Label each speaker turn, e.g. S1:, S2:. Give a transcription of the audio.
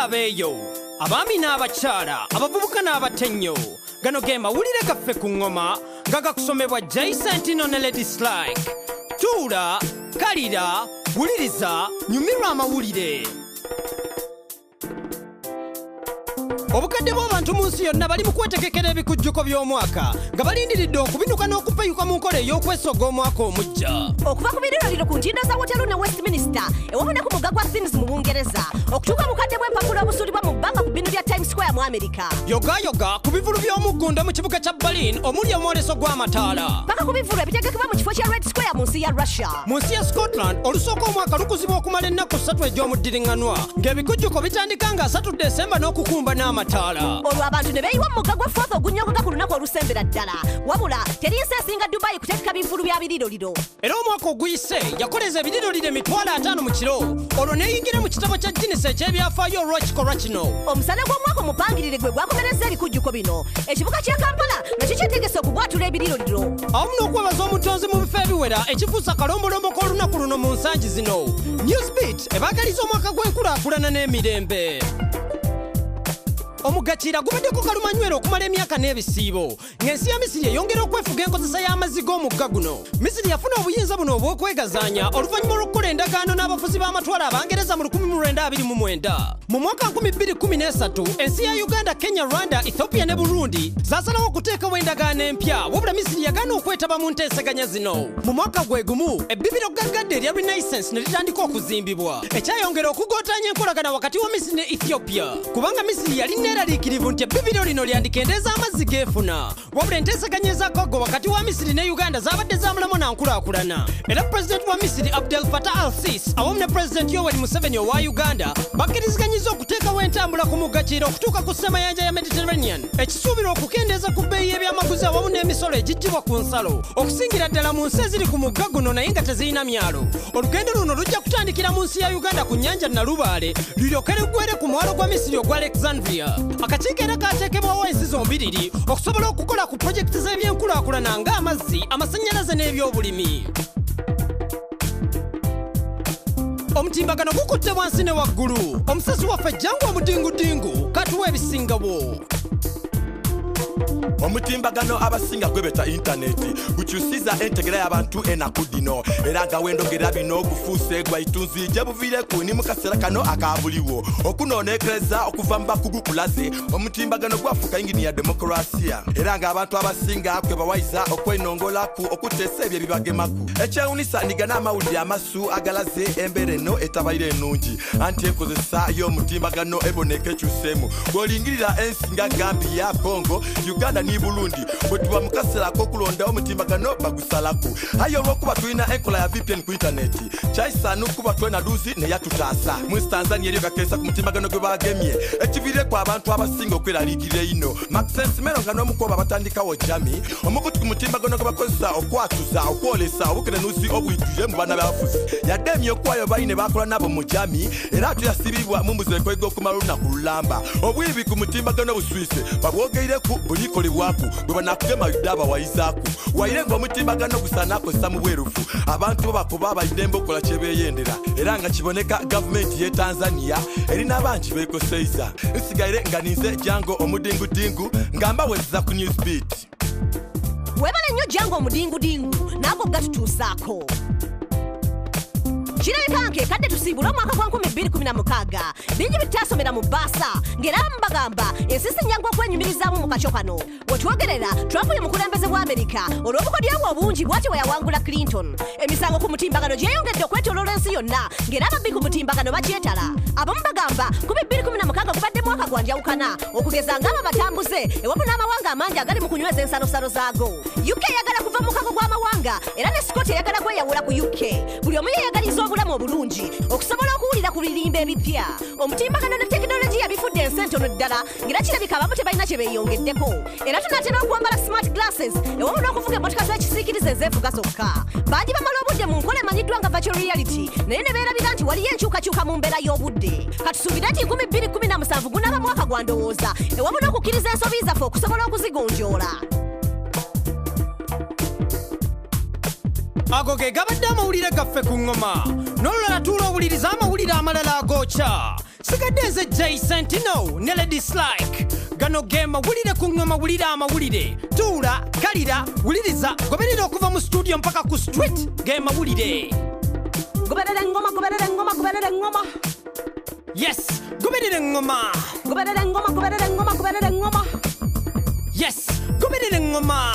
S1: abeeyo abaami n'abakyala abavubuka n'abatenyo gano ge mawulire gaffe ku ngoma nga gakusomebwa Jason ne Lady Slike. Tuula, kalira, wuliriza, nyumirwa amawulire. Obukadde bw'abantu mu nsi yonna bali mu kwetegekera ebikujjuko by'omwaka nga balindiridde okubinuka n'okupayuka mu nkola ey'okwesoga omwaka omujja.
S2: Okuva ku biriroliro ku ntindo za Waterloo ne Westminster ewamu ne ku mugga gwa Thames mu Bungereza okutuuka bukadde bw'empapula obusuulibwa mu bbanga ku binu bya Times Square mu America.
S1: Yogayoga ku bivulu by'omuggunda mu kibuga kya Berlin omuli omwoleso gw'amataala.
S2: Paka ku bivulu ebitegekebwa mu kifo kya Red Square mu nsi ya Russia.
S1: Mu nsi ya Scotland olusooka omwaka lukuzibwa okumala ennaku 3 egy'omuddiringanwa ng'ebikujjuko bitandika nga 3 Desemba n'okukumba n'amataala.
S2: Olwo abantu ne beeyiwa mu mugga gwa Forth ogunnyogoga ku lunaku olusembera ddala wabula teri nsi esinga Dubai kutegeka bivulu bya biriroliro.
S1: Era omwaka oguyise yakoleza ebiriroliro 50 mu kiro olwo neeyingira mu kitabo kya Guinness eky'ebyafaayo olw'ekikolwa kino.
S2: Omusale gw'omwaka omupangirire gwe gwakomereza ebikujjuko bino ekibuga kya Kampala nakyo kyetegese okubwatula ebiriroliro
S1: awamu n'okwebaza omutonzi mu bifo ebiwera ekifuusa kalombolombo k'olunaku luno mu nsangi zino. Newsbeat ebaagaliza omwaka gw'enkulaakulana n'emirembe. Omugakiira gubaddeko kalumanywera okumala emyaka n'ebisiibo ng'ensi ya Misiri eyongera okwefuga enkozesa y'amazzi g'omugga guno. Misiri yafuna obuyinza buno obw'okwegazaanya oluvannyuma lw'okukola endagaano n'abafuzi b'amatwale Abangereza mu 1929. Mu mwaka 2013 ensi ya Uganda, Kenya, Rwanda, Ethiopia ne Burundi zaasalawo okuteekawo endagaano empya wabula Misiri yagaana okwetaba mu nteeseganya zino. Mu mwaka gwe gumu ebbibiro gaggadde erya Renaissance ne litandika okuzimbibwa ekyayongera okugootaanya enkolagana wakati wa Misiri ne Ethiopia kubanga Misiri yali neeraliikirivu nti ebbibiro lino lyandikendeeza amazzi geefuna wabula enteeseganya ez'akago wakati wa Misiri ne Uganda zaabadde zaamulamu na nkulaakulana. Era pulezidenti wa Misiri Abdel Fattah al-Sisi awamu ne pulezidenti Yoweri Museveni owa Uganda bakkiriziganyizza okuteekawo entambula ku muggakiira okutuuka ku ssemayanja ya Mediterranean ekisuubirwa okukendeeza ku bbeeyi y'ebyamaguzi awamu n'emisolo egiggyibwa ku nsalo okusingira ddala mu nsi eziri ku mugga guno naye nga tezirina myalo. Olugendo luno lujja kutandikira mu nsi ya Uganda ku nnyanja Nalubaale lulyoke luggwere ku mwalo gwa Misiri ogwa Alexandria. Akakiiko era kaateekebwawo ensi zombiriri okusobola okukola ku pulojekiti z'ebyenkulaakulana ng'amazzi, amasannyalaze n'ebyobulimi. Omutimbagano gukutte wansi ne waggulu. Omusasi waffe Jangu Omudingudingu katuwa ebisingawo.
S3: Omutimbagano abasinga gwebeta intaneti gukyusiza entegera y'abantu enaku dino era nga wendogera bino okufuusa gwa itunzi gye buviireku ni mu kaseera kano akabuliwo okunoonekereza okuva mu bakugu kulaze omutimbagano gwafuuka yingini ya demokurasiya era ng'abantu abasinga kwe bawayiza okwenongolaku okuteesa ebyo ebibagemaku. Ekyewunisa ndiga n'amawulire amasu agalaze embeera eno etabaire ennungi anti enkozesa y'omutimbagano eboneka ekyuseemu bw'olingirira ensi nga Gambia, Congo, Uganda ni Burundi bwe tuba mu kaseera ak'okulondawo omutimbagano bagusalaku. Aye olw'okuba tulina enkola ya VPN ku intaneti kyayisaana okuba twena luuzi ne yatutaasa. Mu Tanzania eriyo gakeesa ku mutimbagano gwe bagemye ekiviireku abantu abasinga okweraliikirira ino. Maxence Mero nga n'omukuba batandikawo jami omukutu ku mutimbagano gwe bakozesa okwatuza okwolesa obukenenuzi obuyitire mu baana b'abafuzi yadde emyokuwayo baine bakola nabo mu jami era ate yasibibwa mu muzeko gw'okumala olunaku lulamba. Obwibi ku mutimbagano buswise babwogeireku bulikolebwaku bwe banakugema yudde abawayizaaku wayire ng'omutimbagano gusaana akozesa mu bwerufu abantu bo bakuba abayidde okola kye beeyendera era nga kiboneka gavumenti y'e Tanzania erina bangi beekoseiza. Nsigaire nga ninze Jango Omudingudingu nga mbawezeza ku Newsbeat.
S2: Weebale nnyo Jango Omudingudingu naago gatutuusaako. Kirabika nkekadde tusiibula omwaka gwa 2016 bingi bitaasomera mu bbaasa ng'era bagamba ensisinyangu okwenyumirizaamu mu kakyo kano. Wetwogerera Trump ye mukulembeze wa Amerika olw'obukodyo bwe obungi bw'atyo bwe yawangula Clinton. Emisango ku mutimbagano gyeyongedde okwetooloola ensi yonna ng'era ababbi ku mutimbagano bagyetala. Abamu bagamba 2016 gubadde mwaka gwa njawukana okugeza ng'abo batambuze ewamu n'amawanga amangi agali mu kunyweza ensalosalo zaago. UK eyagala kuva mu kago gw'amawanga era ne Scott eyagala kweyawula ku UK. Buli omu yeeyagaliza obulamu obulungi okusobola okuwulira ku birimba ebipya. Omutimbagano ne tekinologiya bifudde ensi entono ddala ng'era kirabika abamu tebalina kye beeyongeddeko. Era tunaatera okwambala smart glasses ewamu n'okuvuga emmotoka z'ekisiikirize ezeevuga zokka. Bangi bamala obudde mu nkola emanyiddwa nga virtual reality naye ne beerabira nti waliyo enkyukakyuka mu mbeera y'obudde. Katusuubire nti 2017 gunaaba mwaka gwa ndowooza ewamu n'okukkiriza ensobi zaffe okusobola okuzigonjoola.
S1: Ago ge gabadde amawulire gaffe ku ngoma n'olulala tuula owuliriza amawulire amalala agookya. sigadde nze Jay Sentino ne Lady Slike. Gano ge mawulire ku ngoma, wulira amawulire. Tuula, kalira, wuliriza, goberera okuva mu studio mpaka ku street. Ge mawulire.
S2: Goberera engoma, goberera engoma, goberera engoma.
S1: Yes, goberera engoma.
S2: Goberera engoma, goberera engoma, goberera engoma.
S1: Yes, goberera engoma.